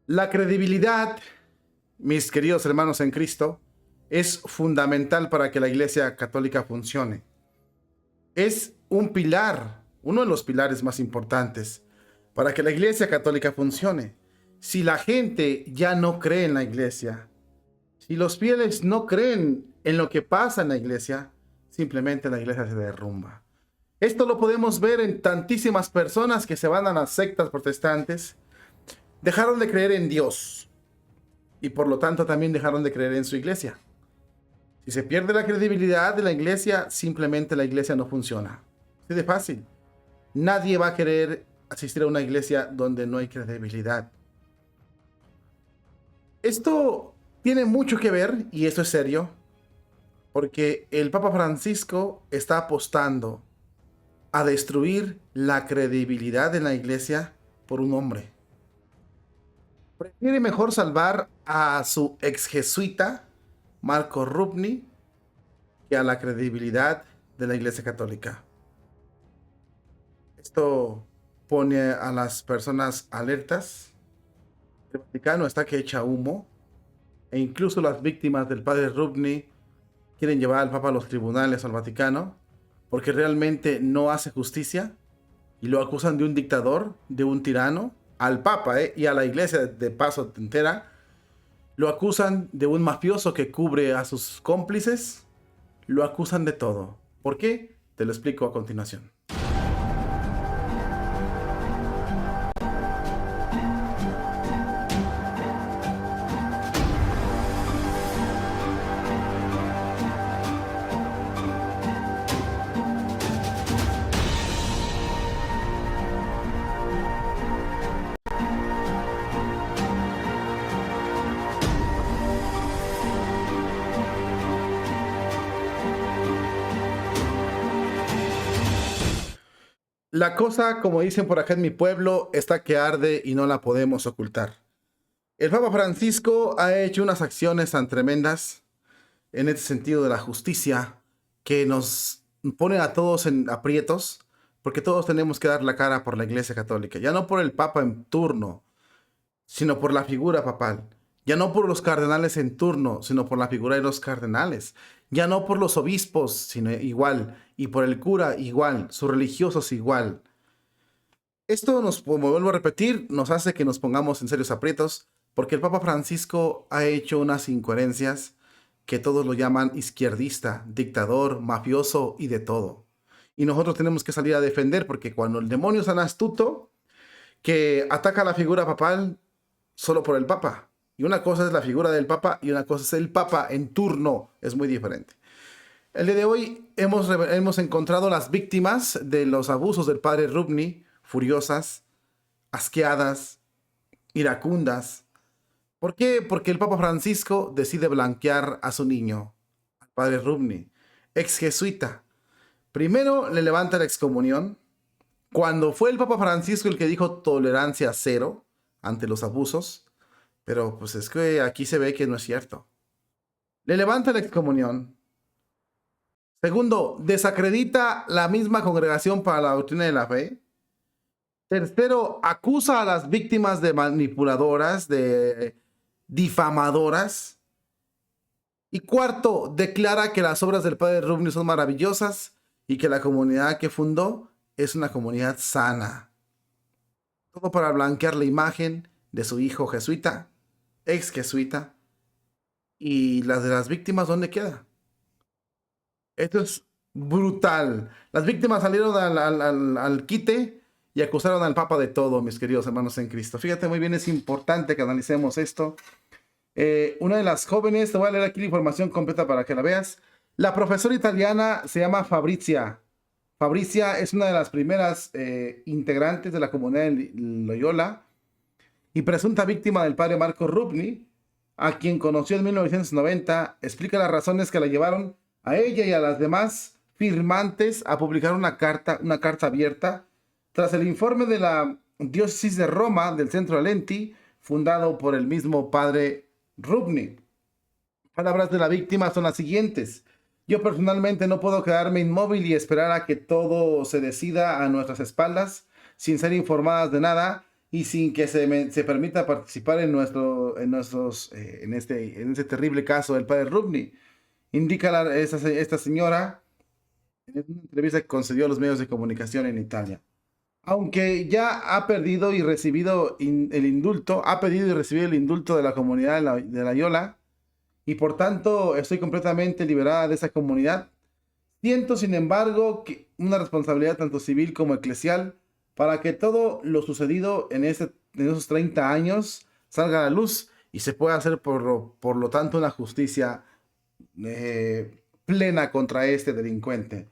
La credibilidad, mis queridos hermanos en Cristo, es fundamental para que la Iglesia Católica funcione. Es un pilar, uno de los pilares más importantes para que la Iglesia Católica funcione. Si la gente ya no cree en la Iglesia, si los fieles no creen en lo que pasa en la Iglesia, simplemente la Iglesia se derrumba. Esto lo podemos ver en tantísimas personas que se van a las sectas protestantes. Dejaron de creer en Dios y por lo tanto también dejaron de creer en su iglesia. Si se pierde la credibilidad de la iglesia, simplemente la iglesia no funciona. Así de fácil. Nadie va a querer asistir a una iglesia donde no hay credibilidad. Esto tiene mucho que ver, y esto es serio, porque el Papa Francisco está apostando a destruir la credibilidad de la iglesia por un hombre. Prefiere mejor salvar a su ex jesuita, Marco Rubni, que a la credibilidad de la Iglesia Católica. Esto pone a las personas alertas. El Vaticano está que echa humo, e incluso las víctimas del padre Rubni quieren llevar al Papa a los tribunales, al Vaticano, porque realmente no hace justicia y lo acusan de un dictador, de un tirano. Al Papa y a la iglesia de paso entera lo acusan de un mafioso que cubre a sus cómplices. Lo acusan de todo. ¿Por qué? Te lo explico a continuación. La cosa, como dicen por acá en mi pueblo, está que arde y no la podemos ocultar. El Papa Francisco ha hecho unas acciones tan tremendas en este sentido de la justicia que nos pone a todos en aprietos, porque todos tenemos que dar la cara por la Iglesia Católica, ya no por el Papa en turno, sino por la figura papal. Ya no por los cardenales en turno, sino por la figura de los cardenales. Ya no por los obispos, sino igual. Y por el cura igual. Sus religiosos igual. Esto nos, como vuelvo a repetir, nos hace que nos pongamos en serios aprietos, porque el Papa Francisco ha hecho unas incoherencias que todos lo llaman izquierdista, dictador, mafioso y de todo. Y nosotros tenemos que salir a defender, porque cuando el demonio es tan astuto que ataca a la figura papal solo por el Papa. Y una cosa es la figura del Papa y una cosa es el Papa en turno. Es muy diferente. El día de hoy hemos encontrado las víctimas de los abusos del padre Rubni, furiosas, asqueadas, iracundas. ¿Por qué? Porque el Papa Francisco decide blanquear a su niño, al padre Rubni, ex jesuita. Primero le levanta la excomunión. Cuando fue el Papa Francisco el que dijo tolerancia cero ante los abusos, pero pues es que aquí se ve que no es cierto. Le levanta la excomunión. Segundo, desacredita la misma congregación para la doctrina de la fe. Tercero, acusa a las víctimas de manipuladoras, de difamadoras. Y cuarto, declara que las obras del padre Rubni son maravillosas y que la comunidad que fundó es una comunidad sana. Todo para blanquear la imagen de su hijo jesuita, ex jesuita, y las de las víctimas, ¿dónde queda? Esto es brutal. Las víctimas salieron al quite y acusaron al Papa de todo, mis queridos hermanos en Cristo. Fíjate muy bien, es importante que analicemos esto. Una de las jóvenes, te voy a leer aquí la información completa para que la veas. La profesora italiana se llama Fabrizia. Fabrizia es una de las primeras integrantes de la comunidad de Loyola y presunta víctima del padre Marco Rubni, a quien conoció en 1990. Explica las razones que la llevaron a ella y a las demás firmantes a publicar una carta abierta tras el informe de la diócesis de Roma del Centro Alenti, fundado por el mismo padre Rubni. Palabras de la víctima son las siguientes: yo personalmente no puedo quedarme inmóvil y esperar a que todo se decida a nuestras espaldas, sin ser informadas de nada, y sin que se permita participar en este terrible caso del padre Rubni. Indica esta señora en una entrevista que concedió a los medios de comunicación en Italia. Aunque ya ha perdido y recibido el indulto, ha pedido y recibido el indulto de la comunidad de la Yola, y por tanto estoy completamente liberada de esa comunidad. Siento, sin embargo, que una responsabilidad tanto civil como eclesial para que todo lo sucedido en esos 30 años salga a la luz y se pueda hacer por lo tanto una justicia plena contra este delincuente.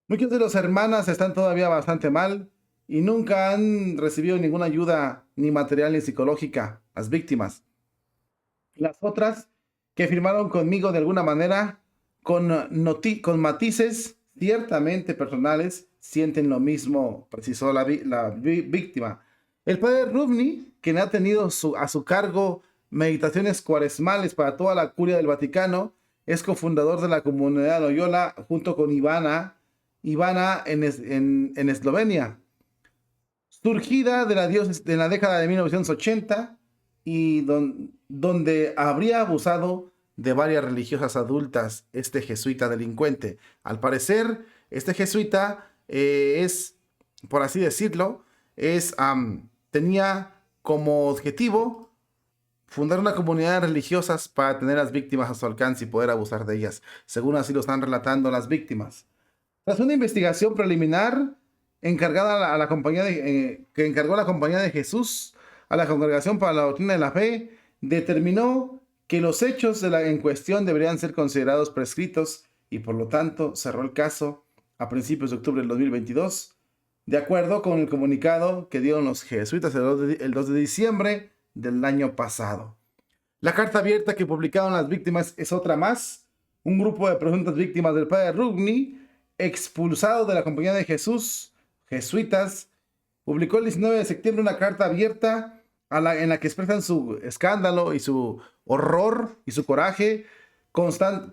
Muchos de los hermanas están todavía bastante mal y nunca han recibido ninguna ayuda ni material ni psicológica, las víctimas. Las otras que firmaron conmigo de alguna manera, con matices ciertamente personales, sienten lo mismo, precisó la víctima. El padre Rubni, quien ha tenido a su cargo meditaciones cuaresmales para toda la curia del Vaticano, es cofundador de la comunidad Loyola junto con Ivana en Eslovenia, surgida de la década de 1980 y donde habría abusado de varias religiosas adultas este jesuita delincuente. Al parecer, este jesuita es, por así decirlo, tenía como objetivo fundar una comunidad de religiosas para tener a las víctimas a su alcance y poder abusar de ellas, según así lo están relatando las víctimas. Tras una investigación preliminar encargada a la compañía que encargó la Compañía de Jesús a la Congregación para la Doctrina de la Fe, determinó que los hechos en cuestión deberían ser considerados prescritos y por lo tanto cerró el caso a principios de octubre del 2022, de acuerdo con el comunicado que dieron los jesuitas el 2 de diciembre del año pasado. La carta abierta que publicaron las víctimas es otra más. Un grupo de presuntas víctimas del padre Rubni, expulsado de la Compañía de Jesús, jesuitas, publicó el 19 de septiembre una carta abierta en la que expresan su escándalo y su horror y su coraje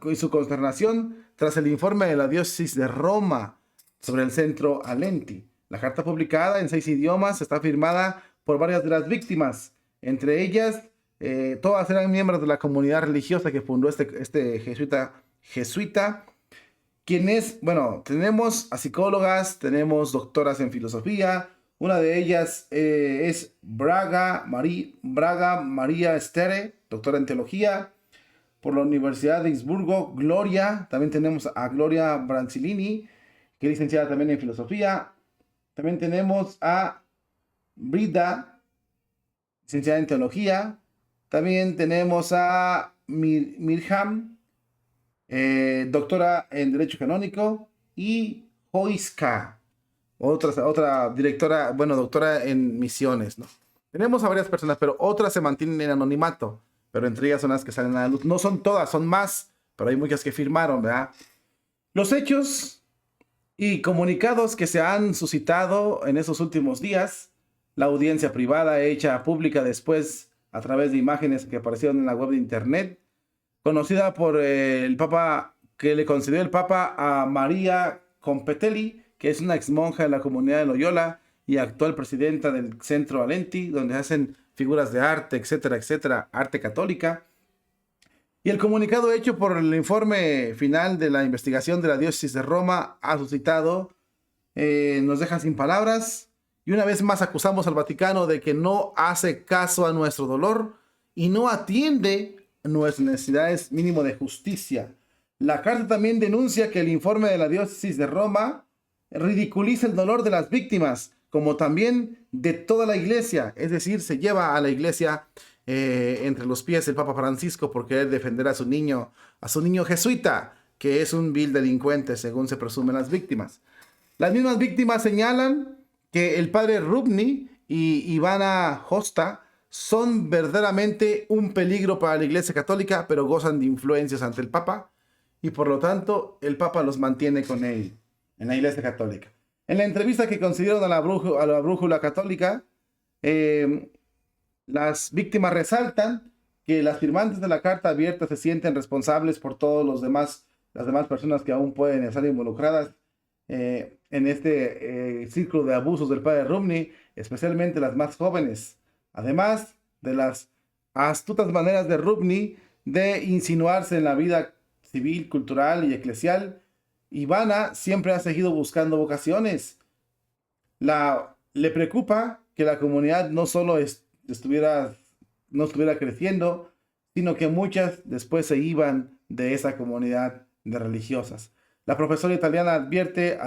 y su consternación tras el informe de la diócesis de Roma sobre el centro Alenti. La carta, publicada en 6 idiomas, está firmada por varias de las víctimas, entre ellas todas eran miembros de la comunidad religiosa que fundó este jesuita, quien es, bueno, tenemos a psicólogas, tenemos doctoras en filosofía. Una de ellas es Braga María Stere, doctora en teología por la Universidad de Innsbruck. Gloria, también tenemos a Gloria Brancilini, que es licenciada también en filosofía. También tenemos a Brida, licenciada en teología. También tenemos a Mirjam, doctora en Derecho Canónico, y Joiska, otra directora, bueno, doctora en misiones, ¿no? Tenemos a varias personas, pero otras se mantienen en anonimato, pero entre ellas son las que salen a la luz. No son todas, son más, pero hay muchas que firmaron, ¿verdad? Los hechos y comunicados que se han suscitado en esos últimos días, la audiencia privada hecha pública después a través de imágenes que aparecieron en la web de internet, conocida por el Papa, que le concedió el Papa a María Competelli, que es una ex monja de la comunidad de Loyola y actual presidenta del Centro Alenti, donde hacen figuras de arte, etcétera, etcétera, arte católica. Y el comunicado hecho por el informe final de la investigación de la diócesis de Roma ha suscitado, nos deja sin palabras, y una vez más acusamos al Vaticano de que no hace caso a nuestro dolor y no atiende nuestras necesidades mínimo de justicia. La carta también denuncia que el informe de la diócesis de Roma ridiculiza el dolor de las víctimas, como también de toda la iglesia, es decir, se lleva a la iglesia entre los pies el Papa Francisco por querer defender a su niño jesuita, que es un vil delincuente, según se presumen las víctimas. Las mismas víctimas señalan que el padre Rubni y Ivana Hosta son verdaderamente un peligro para la Iglesia Católica, pero gozan de influencias ante el Papa y por lo tanto el Papa los mantiene con él en la Iglesia Católica. En la entrevista que concedieron a la Brújula Católica, las víctimas resaltan que las firmantes de la carta abierta se sienten responsables por todos las demás personas que aún pueden estar involucradas en este círculo de abusos del padre Rumney, especialmente las más jóvenes. Además de las astutas maneras de Rumney de insinuarse en la vida civil, cultural y eclesial, Ivana siempre ha seguido buscando vocaciones. Le preocupa que la comunidad no solo no estuviera creciendo, sino que muchas después se iban de esa comunidad de religiosas. La profesora italiana advierte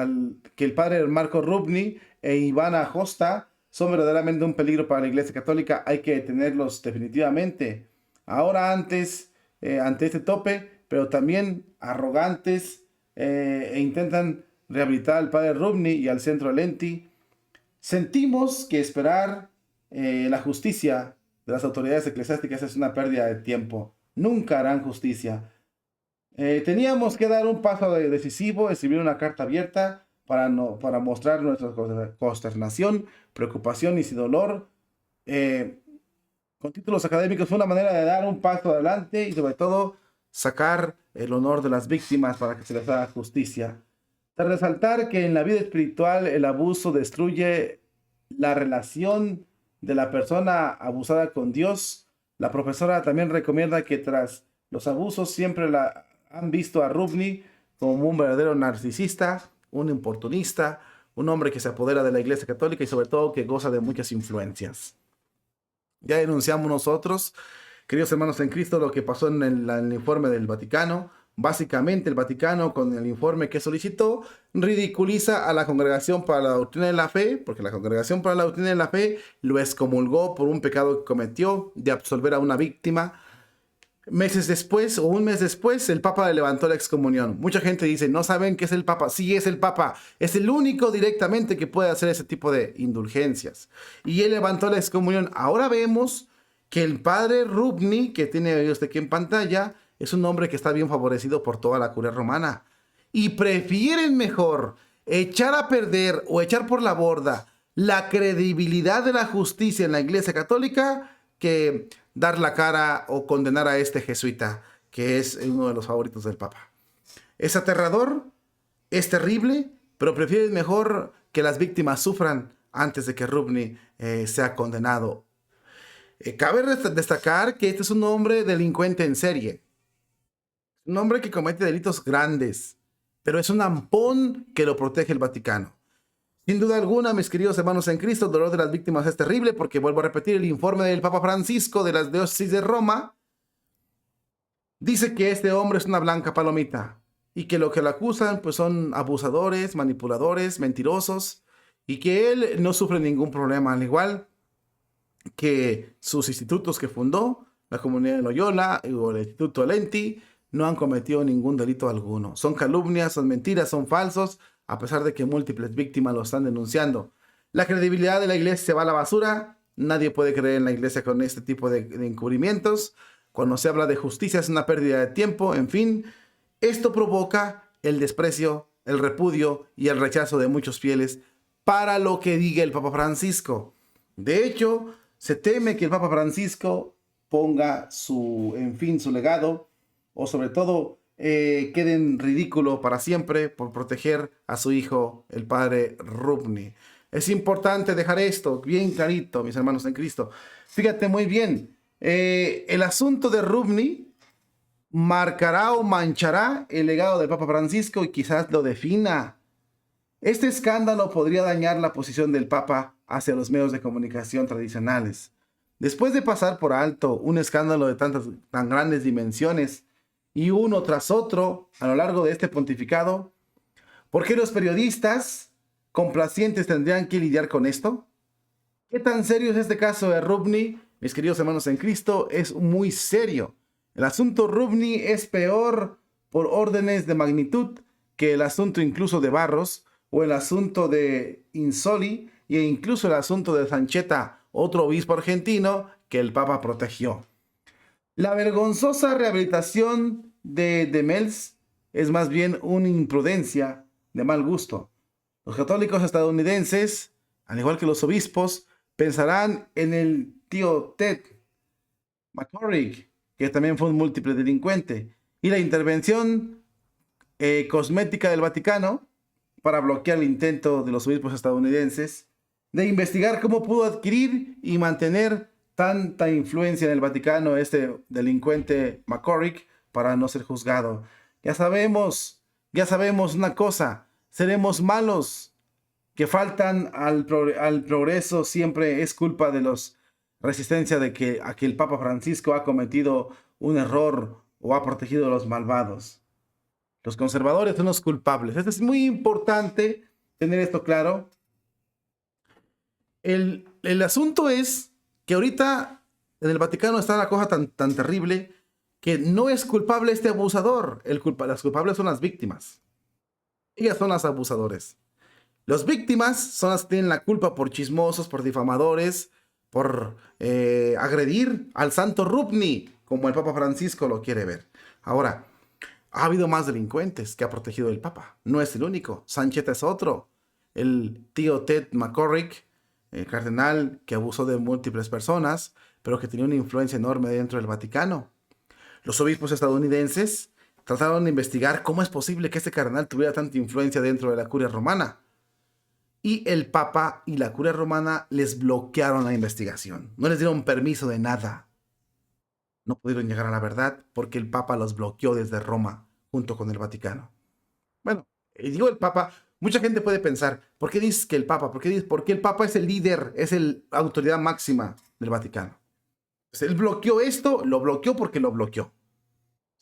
que el padre Marco Rubni e Ivana Josta son verdaderamente un peligro para la Iglesia Católica. Hay que detenerlos definitivamente. Ahora ante este tope, pero también arrogantes, e intentan rehabilitar al padre Rubni y al centro Lenti. Sentimos que esperar la justicia de las autoridades eclesiásticas es una pérdida de tiempo. Nunca harán justicia. Teníamos que dar un paso decisivo, escribir una carta abierta para mostrar nuestra consternación, preocupación y sin dolor. Eh, con títulos académicos fue una manera de dar un paso adelante y sobre todo sacar el honor de las víctimas para que se les haga justicia. De resaltar que en la vida espiritual el abuso destruye la relación de la persona abusada con Dios. La profesora también recomienda que tras los abusos siempre la han visto a Rubni como un verdadero narcisista, un oportunista, un hombre que se apodera de la Iglesia Católica y sobre todo que goza de muchas influencias. Ya denunciamos nosotros, queridos hermanos en Cristo, lo que pasó en el informe del Vaticano. Básicamente el Vaticano, con el informe que solicitó, ridiculiza a la Congregación para la Doctrina de la Fe, porque la Congregación para la Doctrina de la Fe lo excomulgó por un pecado que cometió de absolver a una víctima. Meses después o un mes después, el Papa le levantó la excomunión. Mucha gente dice, no saben qué es el Papa. Sí, es el Papa. Es el único directamente que puede hacer ese tipo de indulgencias. Y él levantó la excomunión. Ahora vemos que el padre Rubni, que tiene usted aquí en pantalla, es un hombre que está bien favorecido por toda la curia romana. Y prefieren mejor echar a perder o echar por la borda la credibilidad de la justicia en la Iglesia Católica que dar la cara o condenar a este jesuita, que es uno de los favoritos del Papa. Es aterrador, es terrible, pero prefieren mejor que las víctimas sufran antes de que Rubni sea condenado. Cabe destacar que este es un hombre delincuente en serie. Un hombre que comete delitos grandes, pero es un ampón que lo protege el Vaticano. Sin duda alguna, mis queridos hermanos en Cristo, el dolor de las víctimas es terrible porque, vuelvo a repetir, el informe del Papa Francisco de las diócesis de Roma dice que este hombre es una blanca palomita y que lo que lo acusan pues son abusadores, manipuladores, mentirosos y que él no sufre ningún problema, al igual que sus institutos que fundó, la Comunidad de Loyola o el Instituto Lenti, no han cometido ningún delito alguno. Son calumnias, son mentiras, son falsos, a pesar de que múltiples víctimas lo están denunciando. La credibilidad de la iglesia se va a la basura. Nadie puede creer en la iglesia con este tipo de encubrimientos. Cuando se habla de justicia es una pérdida de tiempo. En fin, esto provoca el desprecio, el repudio y el rechazo de muchos fieles para lo que diga el Papa Francisco. De hecho, se teme que el Papa Francisco ponga su legado, o sobre todo quede en ridículo para siempre por proteger a su hijo, el padre Rubni. Es importante dejar esto bien clarito, mis hermanos en Cristo. Fíjate muy bien, el asunto de Rubni marcará o manchará el legado del Papa Francisco y quizás lo defina. Este escándalo podría dañar la posición del Papa hacia los medios de comunicación tradicionales. Después de pasar por alto un escándalo de tan grandes dimensiones y uno tras otro a lo largo de este pontificado, ¿por qué los periodistas complacientes tendrían que lidiar con esto? ¿Qué tan serio es este caso de Rubni? Mis queridos hermanos en Cristo, es muy serio. El asunto Rubni es peor por órdenes de magnitud que el asunto incluso de Barros o el asunto de Insoli e incluso el asunto de Sancheta, otro obispo argentino que el Papa protegió. La vergonzosa rehabilitación de Demels es más bien una imprudencia de mal gusto. Los católicos estadounidenses, al igual que los obispos, pensarán en el tío Ted McCorrick, que también fue un múltiple delincuente, y la intervención cosmética del Vaticano, para bloquear el intento de los obispos estadounidenses de investigar cómo pudo adquirir y mantener tanta influencia en el Vaticano este delincuente McCorrick para no ser juzgado. Ya sabemos una cosa, seremos malos, que faltan al progreso siempre es culpa de los resistencia de que, a que el Papa Francisco ha cometido un error o ha protegido a los malvados. Los conservadores son los culpables. Esto es muy importante tener esto claro. El asunto es que ahorita en el Vaticano está la cosa tan terrible que no es culpable este abusador. Las culpables son las víctimas. Ellas son las abusadores. Las víctimas son las que tienen la culpa por chismosos, por difamadores, por agredir al santo Rupni, como el Papa Francisco lo quiere ver. Ahora, ha habido más delincuentes que ha protegido el Papa. No es el único. Sancheta es otro. El tío Ted McCorrick, el cardenal que abusó de múltiples personas, pero que tenía una influencia enorme dentro del Vaticano. Los obispos estadounidenses trataron de investigar cómo es posible que este cardenal tuviera tanta influencia dentro de la curia romana. Y el Papa y la curia romana les bloquearon la investigación. No les dieron permiso de nada. No pudieron llegar a la verdad porque el Papa los bloqueó desde Roma junto con el Vaticano. Bueno, y digo el Papa, mucha gente puede pensar, ¿por qué dices que el Papa? ¿Por qué el Papa es el líder, es la autoridad máxima del Vaticano? Pues él bloqueó esto, lo bloqueó porque lo bloqueó.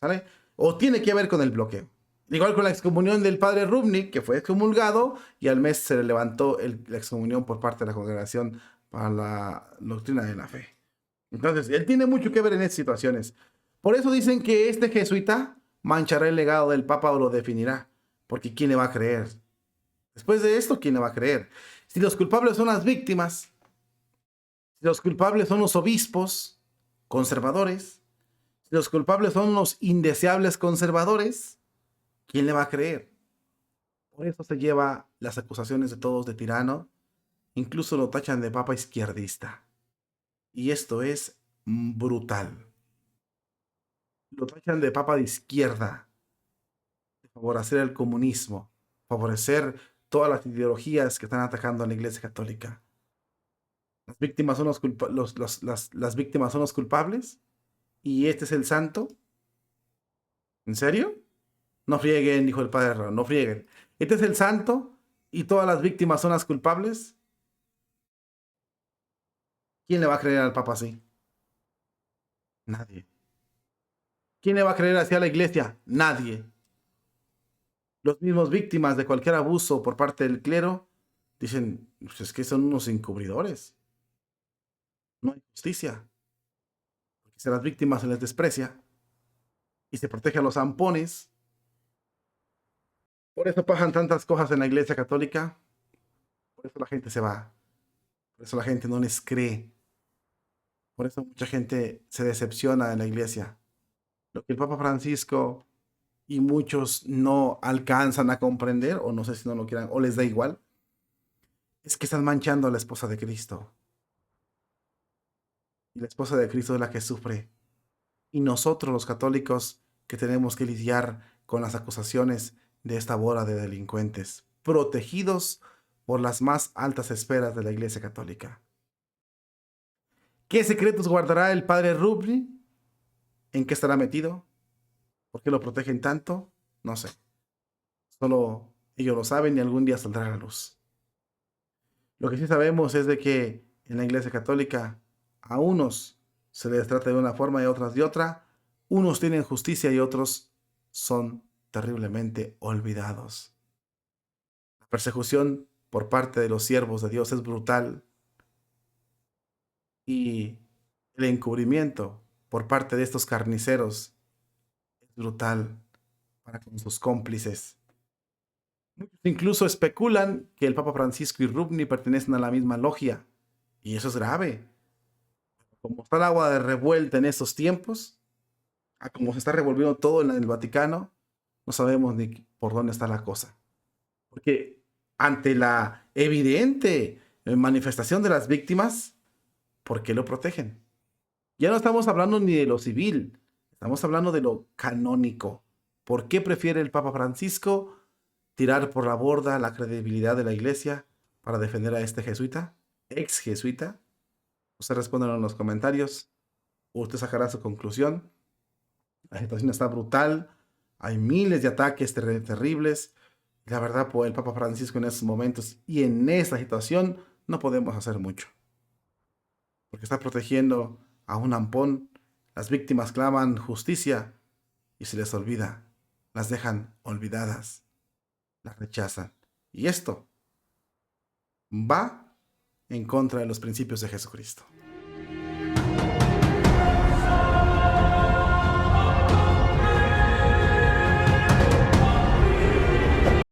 ¿Sale? O tiene que ver con el bloqueo. Igual con la excomunión del padre Rubnik, que fue excomulgado y al mes se le levantó la excomunión por parte de la Congregación para la Doctrina de la Fe. Entonces, él tiene mucho que ver en estas situaciones. Por eso dicen que este jesuita manchará el legado del Papa o lo definirá. Porque ¿quién le va a creer? Después de esto, ¿quién le va a creer? Si los culpables son las víctimas, si los culpables son los obispos conservadores, si los culpables son los indeseables conservadores, ¿quién le va a creer? Por eso se lleva las acusaciones de todos de tirano, incluso lo tachan de papa izquierdista. Y esto es brutal. Lo tachan de papa de izquierda, de favorecer el comunismo, favorecer todas las ideologías que están atacando a la Iglesia Católica. Las víctimas son las víctimas son los culpables y este es el santo. ¿En serio? No frieguen, dijo el padre Ron, no frieguen. Este es el santo y todas las víctimas son las culpables. ¿Quién le va a creer al Papa así? Nadie. ¿Quién le va a creer hacia la iglesia? Nadie. Los mismos víctimas de cualquier abuso por parte del clero dicen, pues es que son unos encubridores. No hay justicia. Porque si a las víctimas se les desprecia y se protege a los zampones, por eso pasan tantas cosas en la iglesia católica, por eso la gente se va, por eso la gente no les cree, por eso mucha gente se decepciona en la iglesia. Lo que el Papa Francisco y muchos no alcanzan a comprender, o no sé si no lo quieran, o les da igual, es que están manchando a la esposa de Cristo. Y la esposa de Cristo es la que sufre. Y nosotros los católicos que tenemos que lidiar con las acusaciones de esta bola de delincuentes, protegidos por las más altas esferas de la Iglesia Católica. ¿Qué secretos guardará el padre Rubri? ¿En qué estará metido? ¿Por qué lo protegen tanto? No sé. Solo ellos lo saben y algún día saldrá a la luz. Lo que sí sabemos es de que en la Iglesia Católica a unos se les trata de una forma y a otras de otra. Unos tienen justicia y otros son terriblemente olvidados. La persecución por parte de los siervos de Dios es brutal y el encubrimiento por parte de estos carniceros es brutal para con sus cómplices. Muchos incluso especulan que el Papa Francisco y Rubni pertenecen a la misma logia y eso es grave. Como está el agua de revuelta en estos tiempos, a como se está revolviendo todo en el Vaticano, no sabemos ni por dónde está la cosa. Porque ante la evidente manifestación de las víctimas, ¿por qué lo protegen? Ya no estamos hablando ni de lo civil, estamos hablando de lo canónico. ¿Por qué prefiere el Papa Francisco tirar por la borda la credibilidad de la iglesia para defender a este jesuita, ex jesuita? Usted responde en los comentarios. Usted sacará su conclusión. La situación está brutal. Hay miles de ataques terribles. Y la verdad, pues el Papa Francisco en estos momentos y en esta situación no podemos hacer mucho. Porque está protegiendo a un ampón. Las víctimas claman justicia y se les olvida. Las dejan olvidadas. Las rechazan. Y esto va en contra de los principios de Jesucristo.